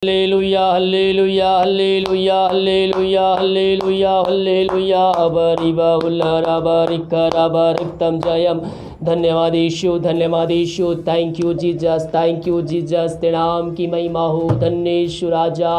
Hallelujah, hallelujah, hallelujah, hallelujah, hallelujah, hallelujah. Abariba ullara barikara bariktam jayam. धन्यवाद यीशु, धन्यवाद Yeshu. Thank you Jesus, thank you Jesus. तेरे नाम की महिमा हो. धन्य यीशु राजा,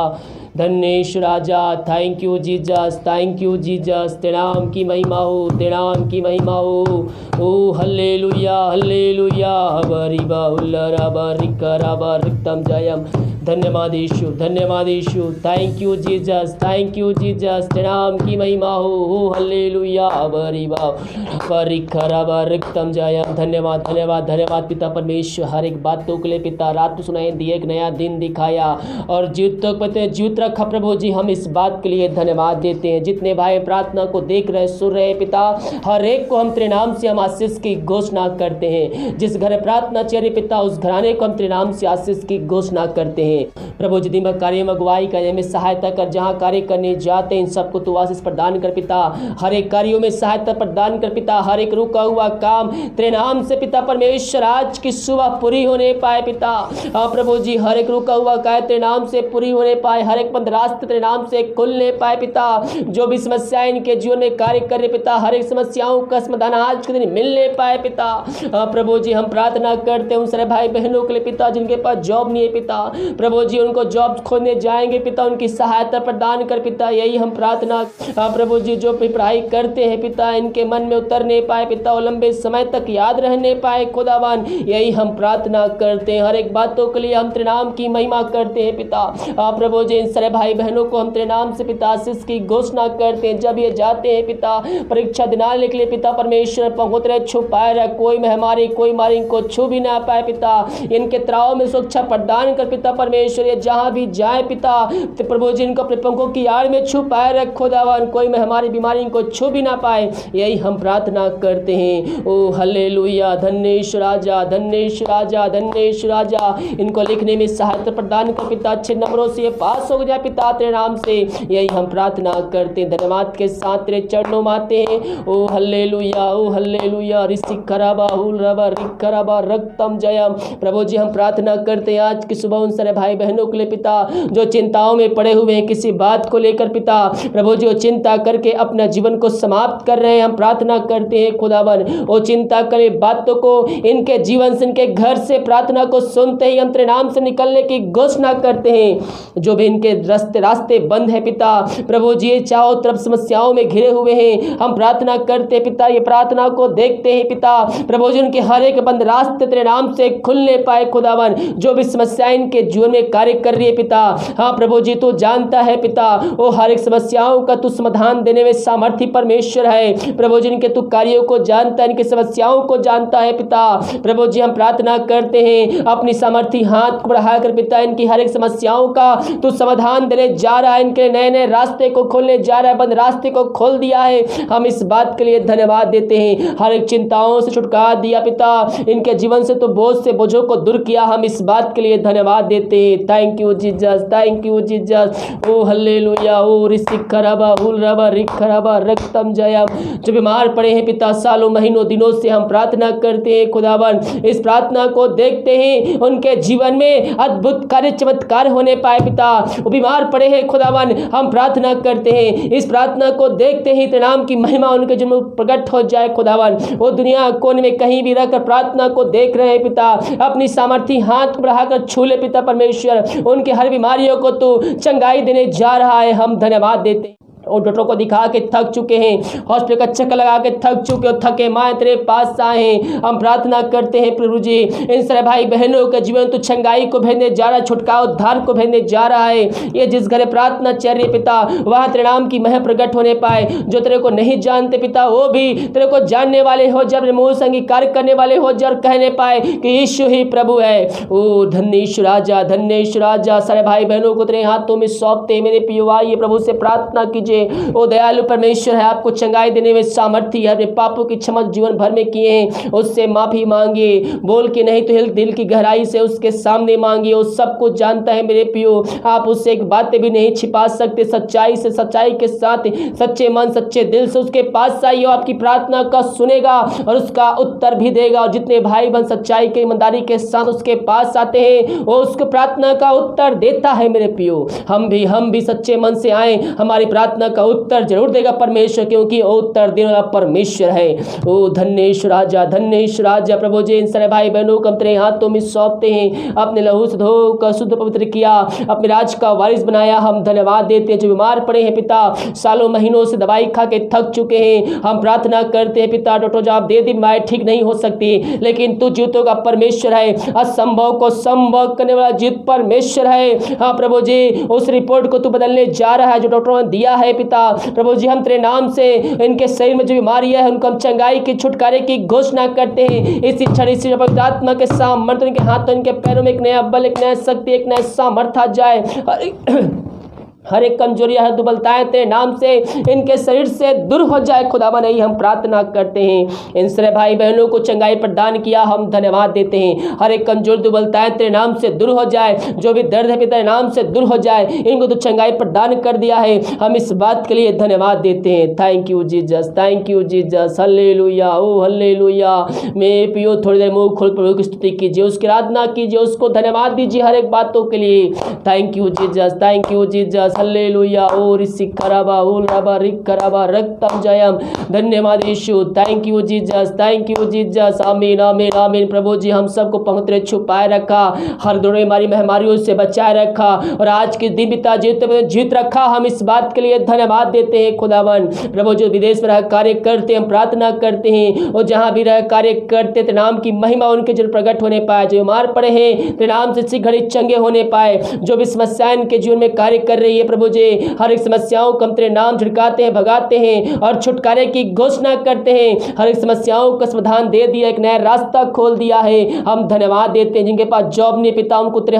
धन्य यीशु राजा. Thank you Jesus, thank you Jesus. तेरे नाम की महिमा हो, तेरे नाम की महिमा हो. ओ हल्लेलुया, हल्लेलुया. बरिबा उल्लरा बारिकरा बारिकतम जयम. धन्यवाद यीशु, धन्यवाद Yeshu. Thank you Jesus, thank you Jesus. तेरे नाम की महिमा हो. हल्लेलुया. बरिबा बारिकरा बारिकतम जयम. धन्यवाद, धन्यवाद, धन्यवाद पिता परमेश्वर. हर एक बातों के लिए पिता रात सुनाई दी, एक नया दिन दिखाया और जीवित रखा प्रभु जी. हम इस बात के लिए धन्यवाद देते हैं. जितने भाई प्रार्थना को देख रहे सुन रहे पिता, हर एक को हम तेरे नाम से हम आशीष की घोषणा करते हैं. जिस घर प्रार्थना चेहरे पिता, उस घराने को हम तेरे नाम से आशीष की घोषणा करते हैं. प्रभु जी दिन भर कार्य में अगुवाई करने में सहायता कर. जहाँ कार्य करने जाते हैं इन सबको तू आशीष प्रदान कर पिता. हर एक कार्यों में सहायता प्रदान कर पिता. हर एक रुका हुआ काम तेरे नाम से पिता परमेश्वर आज की सुबह पूरी होने पाए पिता. प्रभु जी हर एक रुका हुआ कार्य तेरे नाम से पूरी होने पाए. हर एक बंद रास्ते तेरे नाम से खुलने पाए पिता. जो भी समस्याएं इनके जीवन में कार्य कर रहे पिता, हर एक समस्याओं का समाधान आज के दिन मिलने पाए पिता. प्रभु जी हम प्रार्थना करते हैं उन सारे भाई बहनों के लिए पिता जिनके पास जॉब नहीं है पिता. प्रभु जी उनको जॉब खोजने जाएंगे पिता, उनकी सहायता प्रदान कर पिता. यही हम प्रार्थना प्रभु जी जो भी पढ़ाई करते हैं पिता, इनके मन में उतर नहीं पाए पिता और लंबे समय तक याद रहने पाए खुदावन. यही हम प्रार्थना करते हैं. हर एक बातों के लिए हम तेरे नाम की महिमा करते हैं पिता. प्रभु जी इन सारे भाई बहनों को हम तेरे नाम से पिता आशीष की घोषणा करते हैं. जब ये जाते हैं पिता परीक्षा दिलाने के लिए पिता परमेश्वर पहुंचते छुपाए रहे. कोई महामारी कोई मारी इनको छू भी ना पाए पिता. इनके त्राव में सुरक्षा प्रदान कर पिता परमेश्वर. ये जहाँ भी जाए पिता तो प्रभु जी इनको अपने पंखों की आड़ में छुपाए रख खुदावन. कोई महामारी बीमारी इनको छू भी ना पाए. यही हम प्रार्थना करते हैं. ओ हल्लेलुया. धन्य यीशु राजा, धन्य यीशु राजा, धन्य यीशु राजा. इनको लिखने में सहायता प्रदान कर पिता. अच्छे नंबरों से ये पास हो जाए पिता तेरे नाम से. यही हम प्रार्थना करते हैं. धन्यवाद के साथ तेरे चरणों में आते हैं. ओ हल्लेलुया, ओ हल्लेलुया. ऋषि खराबा हुल रबा रिक खराबा रक्तम जयम. प्रभु जी हम प्रार्थना करते हैं आज की सुबह उन सारे भाई बहनों के लिए पिता जो चिंताओं में पड़े हुए हैं किसी बात को लेकर पिता. प्रभु जी वो चिंता करके अपना जीवन को समाप्त कर रहे हैं. हम प्रार्थना करते हैं खुदावन वो चिंता करे बातों को इनके जीवन से इनके घर से प्रार्थना को सुनते ही हम तेरे नाम से निकलने की घोषणा करते हैं. जो भी इनके रास्ते बंद है पिता प्रभु जी चारों तरफ समस्याओं में घिरे हुए हैं. हम प्रार्थना करते हैं पिता ये प्रार्थना को देखते हैं पिता. प्रभु जी उनके हर एक बंद रास्ते तेरे नाम से खुलने पाए खुदावन. जो भी समस्याएं इनके जीवन में कार्य कर रही है पिता, हाँ प्रभु जी तू जानता है पिता. वो हर एक समस्याओं का तू समाधान देने में सामर्थ्य परमेश्वर है. प्रभु जी इनके तू कार्यों को जानता है, इनकी समस्याओं को जानता है पिता. प्रभु जी हम प्रार्थना करते हैं अपनी सामर्थ्य हाथ को बढ़ाकर पिता इनकी हर एक समस्याओं का तू समाधान देने जा रहा है. इनके नए नए रास्ते को खोलने जा रहा है. बंद रास्ते को खोल दिया है. हम इस बात के लिए धन्यवाद देते हैं. हर एक चिंताओं से छुटकारा दिया पिता. इनके जीवन से तो बोझ से बोझों को दूर किया. हम इस बात के लिए धन्यवाद देते हैं. Thank you Jesus, thank you Jesus. ओ हल्लेलुया. ओ ऋषि खराबा हुल रबा रिक खराबा रक्तम जयम. जो बीमार पड़े हैं पिता सालों महीनों दिनों से हम प्रार्थना करते हैं खुदावन. इस प्रार्थना को देखते हैं उनके जीवन में अद्भुत कार्य चमत्कार होने पाए पिता. वो बीमार पड़े हैं खुदावन. हम प्रार्थना करते हैं इस प्रार्थना को देखते ही तेरे नाम की महिमा उनके जीवन में प्रकट हो जाए खुदावन. वो दुनिया कोने में कहीं भी रहकर प्रार्थना को देख रहे हैं पिता. अपनी सामर्थ्य हाथ को बढ़ाकर छू ले पिता परमेश्वर. उनके हर बीमारियों को तू चंगाई देने जा रहा है. हम धन्यवाद देते हैं. और डॉक्टरों को दिखा के थक चुके हैं, हॉस्पिटल का चक्कर लगा के थक चुके हो, थके माए तेरे पास आए हैं. हम प्रार्थना करते हैं प्रभु जी इन सारे भाई बहनों के जीवन तो छंगाई को भेजने जा रहा है, छुटकारा उद्धार को भेजने जा रहा है. ये जिस घरे प्रार्थना चल रही है पिता वहाँ तेरे नाम की मह प्रकट होने पाए. जो तेरे को नहीं जानते पिता वो भी तेरे को जानने वाले हो. जब मुँह से अंगीकार करने वाले हो जब कहने पाए कि यीशु ही प्रभु है. ओ धन्य यीशु राजा, धन्य यीशु राजा. सारे भाई बहनों को तेरे हाथों में सौंपते मेरे पियो. आइए प्रभु से प्रार्थना कीजिए. ओ दयालु परमेश्वर है, आपको चंगाई देने में सामर्थ्य है। अपने पापों की क्षमा जीवन भर में किए हैं, उससे माफी मांगिए, बोल के नहीं तो दिल की गहराई से उसके सामने मांगिए। वो सब कुछ जानता है मेरे प्रियो, आप उससे एक बातें भी नहीं छिपा सकते। सच्चाई से, सच्चाई के साथ, सच्चे मन सच्चे दिल से उसके पास आइए, आपकी प्रार्थना का सुनेगा और उसका उत्तर भी देगा। और जितने भाई बहन सच्चाई के ईमानदारी के साथ उसके पास आते हैं, वो उसको प्रार्थना का उत्तर देता है मेरे प्रियो। हम भी सच्चे मन से आए, हमारी प्रार्थना का उत्तर जरूर देगा परमेश्वर, क्योंकि वो उत्तर देने वाला परमेश्वर है। ओ धन्येश्वर राजा, धन्येश्वर राजा। प्रभु जी इन सारे भाई बहनों को हम तेरे हाथों में सौंपते हैं, अपने लहू से धो कर शुद्ध पवित्र किया, अपने राज का वारिस बनाया। हम धन्यवाद देते हैं। जो बीमार पड़े हैं पिता, सालों महीनों से दवाई खा के थक चुके हैं, हम प्रार्थना करते हैं पिता, डॉक्टर जवाब दे दी बीमारी ठीक नहीं हो सकती, लेकिन तू जीवतों का परमेश्वर है, असंभव को संभव करने वाला जीत परमेश्वर है। हाँ प्रभु जी, उस रिपोर्ट को तू बदलने जा रहा है जो डॉक्टरों ने दिया है पिता। प्रभु जी हम तेरे नाम से इनके शरीर में जो बीमारी है उनको हम चंगाई की, छुटकारे की घोषणा करते हैं। इसी क्षण इसी पवित्र आत्मा के सामर्थ्य इनके हाथों इनके पैरों में एक नया बल, एक नया शक्ति, एक नया सामर्थ्य आ जाए। हर एक कमजोरी, हर दुबलताएं तेरे नाम से इनके शरीर से दूर हो जाए। खुदावन यही हम प्रार्थना करते हैं। इन सारे भाई बहनों को चंगाई प्रदान किया, हम धन्यवाद देते हैं। हर एक कमजोर दुबलताएं तेरे नाम से दूर हो जाए, जो भी दर्द है पिता तेरे नाम से दूर हो जाए, इनको तो चंगाई प्रदान कर दिया है। हम इस बात के लिए धन्यवाद देते हैं। Thank you Jesus, thank you Jesus, hallelujah, oh hallelujah. मेरे प्रियो थोड़ी देर मुंह खोल प्रभु की स्तुति कीजिए, उसकी आराधना कीजिए, उसको धन्यवाद दीजिए हर एक बातों के लिए। Thank you Jesus, thank you Jesus, hallelujah. ओ रिसिकराबा उलराबा रिकराबा रक्तम जयम। धन्यवाद Yeshu, thank you Jesus, thank you Jesus. आमीन आमीन आमीन। प्रभु जी हम सबको पंक्ति छुपाए रखा, हर दौड़े हमारी महामारियों से बचाए रखा, और आज के दिन पिता जीत रखा। हम इस बात के लिए धन्यवाद देते हैं खुदावन। प्रभु जो विदेश में रह कार्य करते हम प्रार्थना करते हैं, और जहाँ भी रह कार्य करते तेरे नाम की महिमा उनके जरूर प्रकट होने पाए। जो बीमार पड़े हैं तेरे नाम से इसी घड़ी चंगे होने पाए। जो भी समस्याएं इनके जीवन में कार्य कर रही है प्रभु जी, हर एक समस्याओं को हम तेरे नाम झिड़काते हैं, भगाते हैं और छुटकारे की घोषणा करते हैं। हर एक समस्याओं का समाधान दे दिया, एक नया रास्ता खोल दिया है। हम धन्यवाद देते हैं। जिनके पास जॉब नहीं पिता उनको तेरे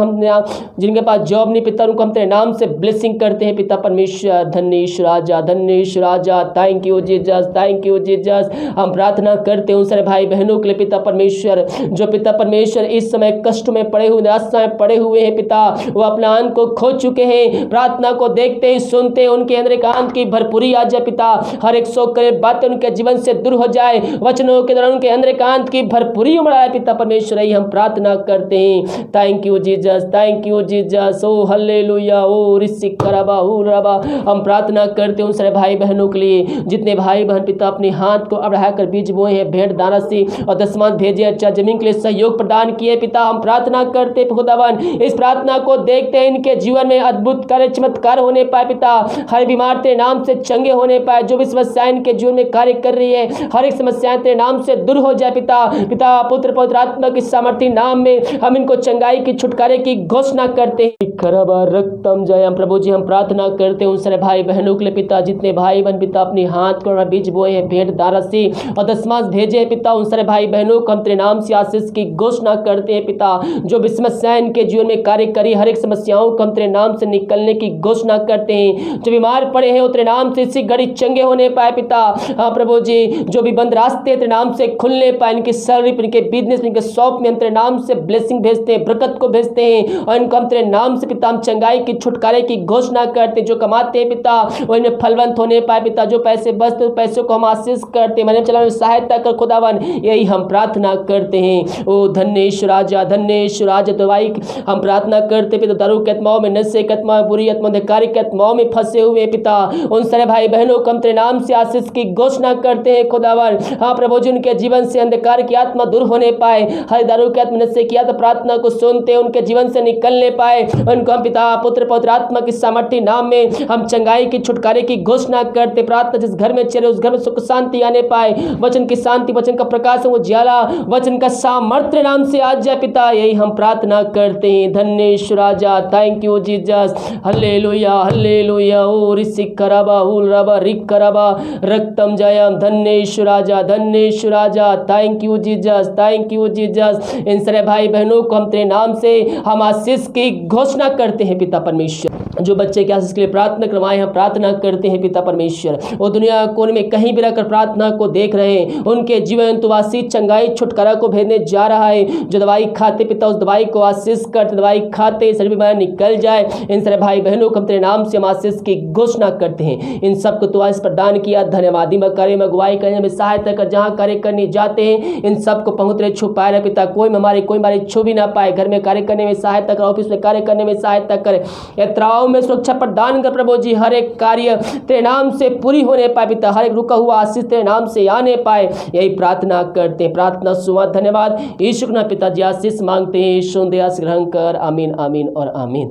जिनके पास जॉब नहीं पिता उनको हम तेरे नाम से ब्लेसिंग करते हैं पिता परमेश्वर। धन्येश्वर राजा, धन्येश्वर राजा। Thank you Jesus, thank you Jesus. हम प्रार्थना करते हैं उन सारे भाई बहनों के लिए पिता परमेश्वर, जो पिता परमेश्वर इस समय कष्ट में पड़े हुए, निराशा में पड़े हुए हैं पिता। वो अपना अन्न को खो चुके हैं, प्रार्थना को देखते हैं, सुनते हैं, उनके अंदर एकांत की भरपूरी आ जाए पिता। हर एक शोक करे बातें उनके जीवन से दूर हो जाए, वचनों के दौरान उनके अंदर एकांत की भरपूरी उमड़ आए पिता परमेश्वर। यही हम प्रार्थना करते हैं। Thank you Jesus, thank you Jesus. ओ हालेलुया, ओ रिसिकराबा उलराबा। हम प्रार्थना करते हैं उन सारे भाई बहनों के लिए, जितने भाई बहन पिता अपने हाथ को अब बढ़ाकर बीज बोए हैं, भेंट दाना से और दशमांश भेजे, अच्छा जमीन के लिए सहयोग प्रदान किए पिता। हम प्रार्थना करते खुदावन, इस प्रार्थना को देखते हैं इनके जीवन में अद्भुत कार्य चमत्कार होने पाए पिता। हर बीमार तेरे नाम से चंगे होने पाए। जो भी समस्याएं इनके जीवन में कार्य कर रही है, हर एक समस्याएं तेरे नाम से दूर हो जाए पिता। पिता पुत्र पवित्र आत्मा की सामर्थ्य नाम में हम इनको चंगाई की, छुटकारे की घोषणा करते हैं। खराबा रक्तम जयम। प्रभु जी हम प्रार्थना करते हैं उन सारे भाई बहनों के लिए पिता, जितने भाई बहन पिता अपने हाथ को बीज बोए हैं, भेंट दारा से और दशमांश भेजे हैं पिता। उन सारे भाई बहनों को हम तेरे नाम से आशीष की घोषणा करते हैं पिता। जो भी समस्याएं इनके जीवन में कार्य करी, हर एक समस्याओं को हम तेरे नाम से निकलने की घोषणा करते हैं। जो बीमार पड़े हैं तेरे नाम से इसी घड़ी चंगे होने पाए पिता। हाँ प्रभु जी, जो भी बंद रास्ते तेरे नाम से खुलने पाए, इनके सर्विस, इनके बिजनेस, इनके शॉप में हम तेरे नाम से ब्लेसिंग भेजते हैं, बरकत को भेजते हैं, और इनको हम तेरे नाम से पिता हम चंगाई की, छुटकारे की घोषणा करते हैं। जो कमाते हैं पिता वो इन्हें फलवंत होने पाए पिता। जो पैसे बचते पैसों को हम आशीष करते, मैंने चला सहायता कर खुदावन। यही हम प्रार्थना करते हैं। ओ धन्येश्वर राजा, धन्येश्वर राजा। दवाई हम प्रार्थना करते पिता, दारू के आत्माओं में, नशे के आत्माओं में, बुरी आत्माओं, अधिकारी के आत्माओं में फंसे हुए पिता, उन सारे भाई बहनों को हम तेरे नाम से आशीष की घोषणा करते हैं खुदावन। हाँ प्रभु जी, उनके जीवन से अंधकार की आत्मा दूर होने पाए, हर दारू के आत्मा, नशे की आत्मा प्रार्थना को सुनते उनके जीवन से निकलने पाए। उनको हम पिता पुत्र पवित्र आत्मा की सामर्थ्य नाम में हम चंगाई की, छुटकारे की घोषणा करते। प्रार्थना जिस घर में चले उस घर में सुख शांति आने पाए, वचन की शांति, वचन का प्रकाश, वो ज्वाला, वचन का सामर्थ्य नाम से आज जाए पिता। यही हम प्रार्थना करते हैं। धन्येश्वर राजा, thank you Jesus, hallelujah hallelujah. ओ रिसिकराबा उलराबा रिकराबा रक्तम जयम। धन्येश्वर राजा, धन्येश्वर राजा। Thank you Jesus, thank you Jesus. इन सारे भाई बहनों को हम तेरे नाम से हम आशीष की घोषणा करते हैं पिता परमेश्वर। जो बच्चे के आशीष के लिए प्रार्थना करवाए हम प्रार्थना करते हैं पिता परमेश्वर, वो दुनिया कोने में कहीं भी रहकर प्रार्थना को देख रहे हैं, उनके जीवन तो आशीष चंगाई छुटकारा को भेजने जा रहा है। जो दवाई खाते पिता उस दवाई को आशीष करते, दवाई खाते सभी बीमारी निकल जाए। इन सारे भाई बहनों को हम तेरे नाम से हम आशीष की घोषणा करते हैं। इन सबको तो आशीष प्रदान किया, धन्यवादी में कार्य में अगुवाई करने में सहायता कर, जहाँ कार्य करने जाते हैं इन सबको पहुँच छुपाए रहे पिता, कोई हमारी छू भी ना पाए। घर में कार्य करने में सहायता कर, ऑफिस में कार्य करने में सहायता कर, यात्राओं में सुरक्षा प्रदान कर प्रभु जी। हर एक कार्य तेरे नाम से पूरी होने पाए पिता, हर एक रुका हुआ आशीष तेरे नाम से आने पाए, यही प्रार्थना करते हैं। प्रार्थना सुना, धन्यवाद यीशु के नाम पिताजी आशीष मांगते हैं, यीशु दया से ग्रहण कर, आमीन आमीन और आमीन।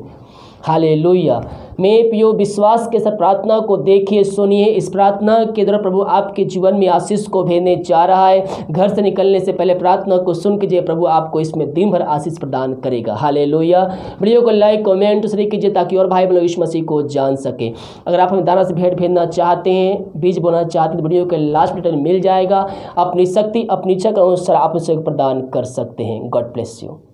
हालेलुया। मैं प्रियो विश्वास के साथ प्रार्थना को देखिए, सुनिए। इस प्रार्थना के द्वारा प्रभु आपके जीवन में आशीष को भेजने जा रहा है। घर से निकलने से पहले प्रार्थना को सुन कीजिए, प्रभु आपको इसमें दिन भर आशीष प्रदान करेगा। हालेलुया। वीडियो को लाइक कमेंट शेयर कीजिए ताकि और भाई बहनों यीशु मसीह को जान सके। अगर आप हमें दाना से भेंट भेजना चाहते हैं, बीज बोना चाहते हैं, तो वीडियो के लास्ट में मिल जाएगा। अपनी शक्ति अपनी इच्छा के अनुसार आप उसे प्रदान कर सकते हैं। God bless you.